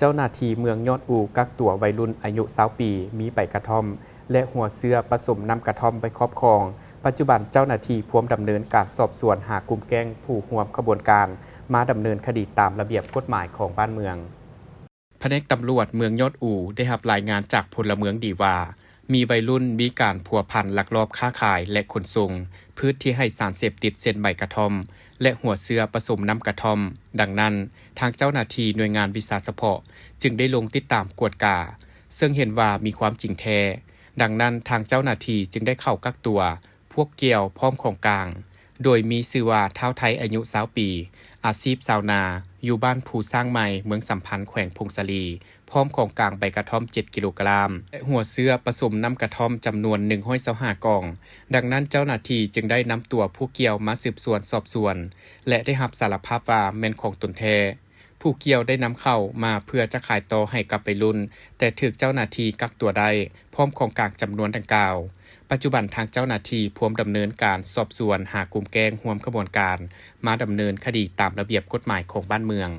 จ้าหน้าที่เมืองยอดอูกักตัววัยรุ่นอายุ20ปีมีใบกระท่อมและหัวเสื้อผสมน้ำกระท่อมไปครอบครองปัจจุบันเจ้าหน้าที่พร้อมดำเนินการสอบสวนหากลุ่มแก๊งผู้ร่วมขบวนการมาดำเนินคดีตามระเบียบกฎหมายของบ้านเมืองแผนกตำรวจเมืองยอดอูได้รับรายงานจากพลเมืองดีว่ามีวัยรุ่นมีการพัวพันลักลอบค้าขายและขนส่งพืชที่ให้สารเสพติดเช่นใบกระท่อมและหัวเสื้อผสมน้ำกระท่อมดังนั้นทางเจ้าหน้าที่หน่วยงานวิสาเฉพาะจึงได้ลงติดตามกวดกาซึ่งเห็นว่ามีความจริงแท้ดังนั้นทางเจ้าหน้าที่จึงได้เข้ากักตัวพวกเกี่ยวพร้อมของกลางโดยมีชื่อว่าเท้าไทยอายุ20ปีอาชีพชาวนาอยู่บ้านภูสร้างใหม่เมืองสัมพันธ์แขวงพงศาลีพร้อมของกลางใบกระท่อม7กิโลกรัมและหัวเสื้อผสมน้ำกระท่อมจำนวน125กล่องดังนั้นเจ้าหน้าที่จึงได้นำตัวผู้เกี่ยวมาสืบสวนสอบสวนและได้รับสารภาพว่าแม่นของตนแท้ผู้เกี่ยวได้นำเข้ามาเพื่อจะขายต่อให้กับวัยรุ่นแต่ถูกเจ้าหน้าที่กักตัวได้พร้อมของกลางจำนวนดังกล่าวปัจจุบันทางเจ้าหน้าที่พร้อมดำเนินการสอบสวนหากลุ่มแก๊งร่วมขบวนการมาดำเนินคดีตามระเบียบกฎหมายของบ้านเมือง